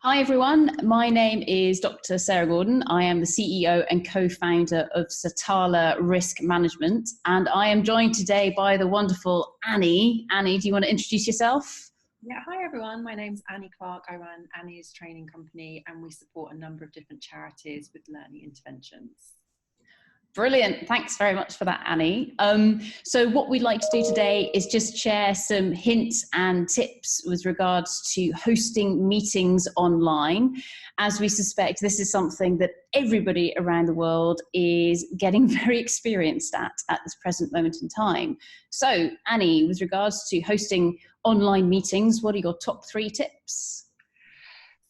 Hi everyone, my name is Dr. Sarah Gordon. I am the CEO and co-founder of Satarla Risk Management, and I am joined today by the wonderful Annie. Annie, do you want to introduce yourself? Yeah, hi everyone. My name's Annie Clark. I run Annie's training company and we support a number of different charities with learning interventions. Brilliant. Thanks very much for that, Annie. So what we'd like to do today is just share some hints and tips with regards to hosting meetings online. As we suspect, this is something that everybody around the world is getting very experienced at this present moment in time. So, Annie, with regards to hosting online meetings, what are your top 3 tips?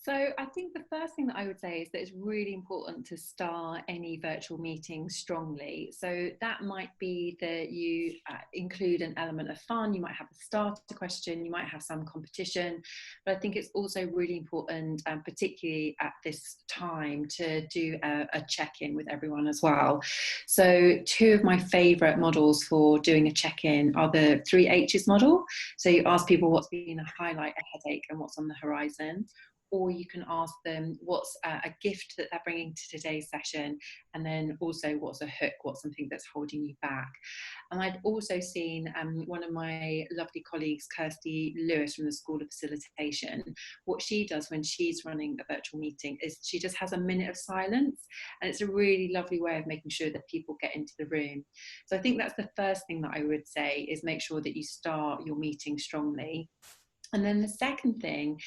So I think the first thing that I would say is that it's really important to start any virtual meeting strongly. So that might be that you include an element of fun. You might have a starter question, you might have some competition, but I think it's also really important, particularly at this time, to do a check-in with everyone as well. So 2 of my favorite models for doing a check-in are the 3 H's model. So you ask people what's been a highlight, a headache, and what's on the horizon. Or you can ask them what's a gift that they're bringing to today's session, and then also what's a hook, what's something that's holding you back. And I'd also seen one of my lovely colleagues, Kirsty Lewis from the School of Facilitation, what she does when she's running a virtual meeting is she just has a minute of silence, and it's a really lovely way of making sure that people get into the room. So I think that's the first thing that I would say, is make sure that you start your meeting strongly. And then the second thing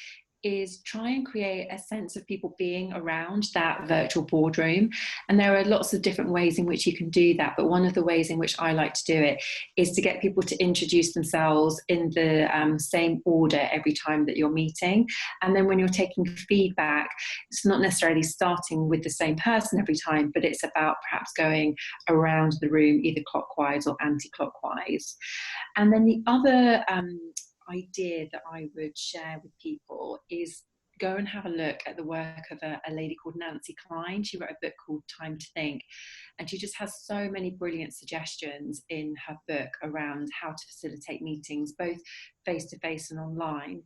is try and create a sense of people being around that virtual boardroom. And there are lots of different ways in which you can do that. But one of the ways in which I like to do it is to get people to introduce themselves in the same order every time that you're meeting. And then when you're taking feedback, it's not necessarily starting with the same person every time, but it's about perhaps going around the room either clockwise or anti-clockwise. And then the other idea that I would share with people is go and have a look at the work of a lady called Nancy Klein. She wrote a book called Time to Think, and she just has so many brilliant suggestions in her book around how to facilitate meetings, both face-to-face and online.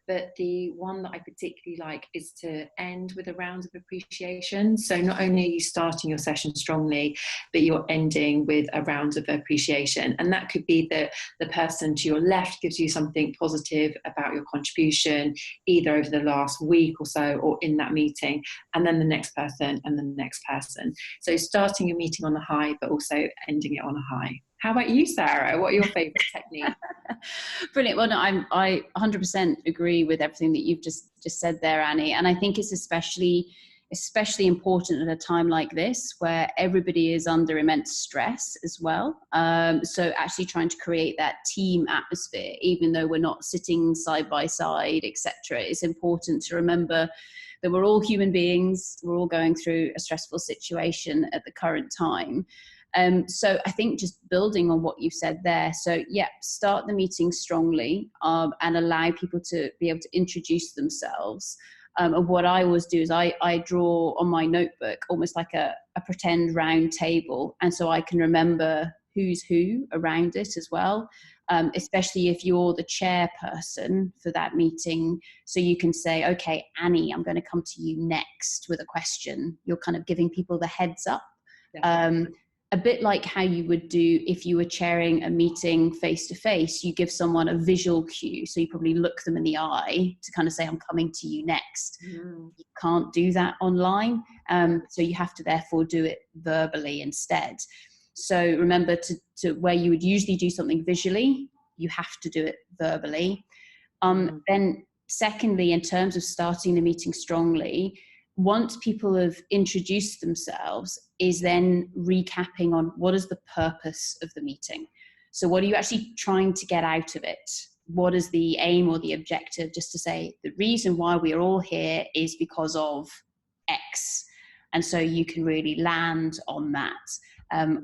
But the one that I particularly like is to end with a round of appreciation. So not only are you starting your session strongly, but you're ending with a round of appreciation. And that could be that the person to your left gives you something positive about your contribution, either over the last week or so, or in that meeting, and then the next person and the next person. So starting your meeting on a high, but also ending it on a high. How about you, Sarah? What are your favourite techniques? Brilliant. Well, no, I 100% agree with everything that you've just said there, Annie. And I think it's especially important at a time like this, where everybody is under immense stress as well. So actually trying to create that team atmosphere, even though we're not sitting side by side, etc., it's important to remember that we're all human beings. We're all going through a stressful situation at the current time. So I think just building on what you've said there. So yeah, start the meeting strongly and allow people to be able to introduce themselves. And what I always do is I draw on my notebook almost like a pretend round table. And so I can remember who's who around it as well, especially if you're the chairperson for that meeting. So you can say, okay, Annie, I'm going to come to you next with a question. You're kind of giving people the heads up. A bit like how you would do if you were chairing a meeting face to face, you give someone a visual cue. So you probably look them in the eye to kind of say, I'm coming to you next. You can't do that online. So you have to therefore do it verbally instead. So remember to where you would usually do something visually, you have to do it verbally. Then secondly, in terms of starting the meeting strongly, once people have introduced themselves, is then recapping on what is the purpose of the meeting. So what are you actually trying to get out of it? What is the aim or the objective? Just to say the reason why we are all here is because of X. And so you can really land on that.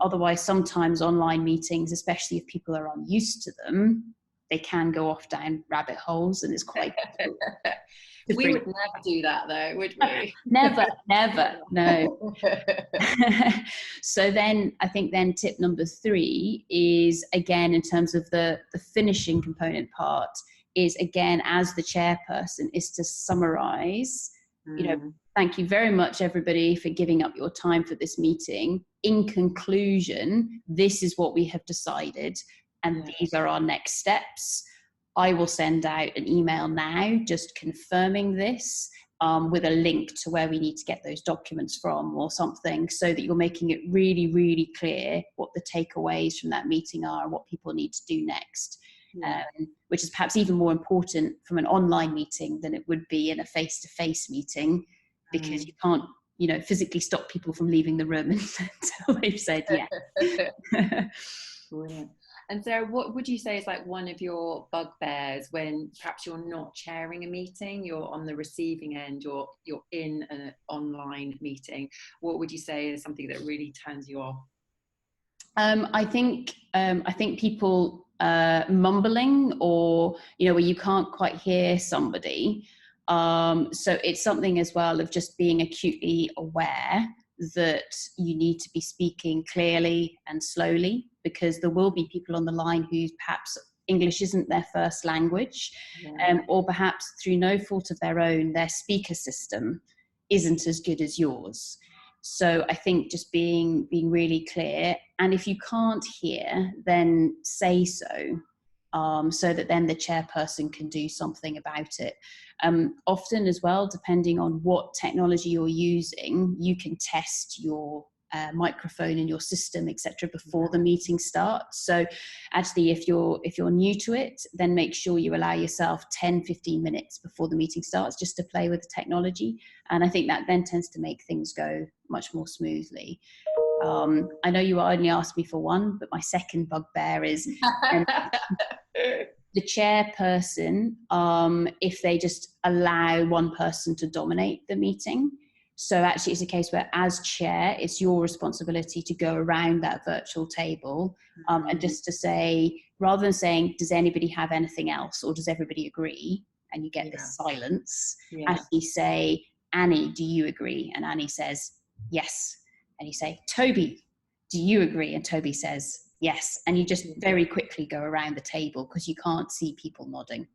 Otherwise, sometimes online meetings, especially if people are unused to them, they can go off down rabbit holes, and it's quite We would never do that though, would we? Never, no. So then I think then tip number 3 is, again, in terms of the finishing component part, is again, as the chairperson, is to summarize Thank you very much, everybody, for giving up your time for this meeting. In conclusion, this is what we have decided, and these are our next steps. I will send out an email now just confirming this, with a link to where we need to get those documents from or something, so that you're making it really, really clear what the takeaways from that meeting are and what people need to do next. Which is perhaps even more important from an online meeting than it would be in a face-to-face meeting, because you can't, physically stop people from leaving the room until they've said yes. Brilliant. And Sarah, what would you say is like one of your bugbears when perhaps you're not chairing a meeting, you're on the receiving end, you're in an online meeting? What would you say is something that really turns you off? I think people mumbling, or where you can't quite hear somebody. So it's something as well of just being acutely aware that you need to be speaking clearly and slowly, because there will be people on the line who perhaps English isn't their first language, or perhaps through no fault of their own, their speaker system isn't as good as yours. So I think just being really clear, and if you can't hear, then say so, so that then the chairperson can do something about it. Often as well, depending on what technology you're using, you can test your microphone in your system, etc., before the meeting starts. So actually, if you're new to it, then make sure you allow yourself 10-15 minutes before the meeting starts just to play with the technology, and I think that then tends to make things go much more smoothly. I know you only asked me for one, but my second bugbear is the chairperson, if they just allow one person to dominate the meeting. So actually it's a case where, as chair, it's your responsibility to go around that virtual table, and just to say, rather than saying, does anybody have anything else, or does everybody agree? And you get this silence. Actually say, Annie, do you agree? And Annie says, yes. And you say, Toby, do you agree? And Toby says, yes. And you just very quickly go around the table, because you can't see people nodding.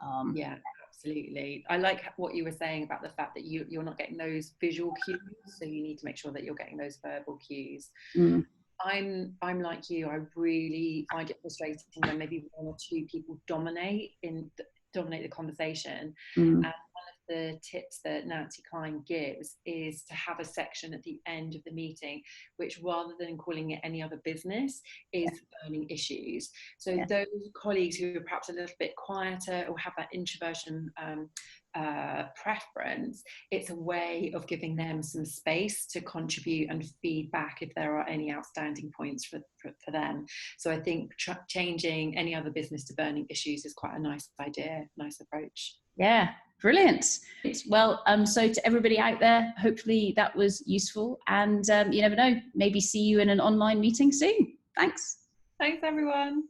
Absolutely. I like what you were saying about the fact that you're not getting those visual cues, so you need to make sure that you're getting those verbal cues. I'm like you. I really find it frustrating when maybe one or two people dominate the conversation. And one of the tips that Nancy Klein gives is to have a section at the end of the meeting, which, rather than calling it any other business, is burning issues. So those colleagues who are perhaps a little bit quieter or have that introversion preference, it's a way of giving them some space to contribute and feedback if there are any outstanding points for them. So I think changing any other business to burning issues is quite a nice idea, nice approach. Yeah, brilliant. Well, so to everybody out there, hopefully that was useful, and you never know, maybe see you in an online meeting soon. Thanks. Thanks, everyone.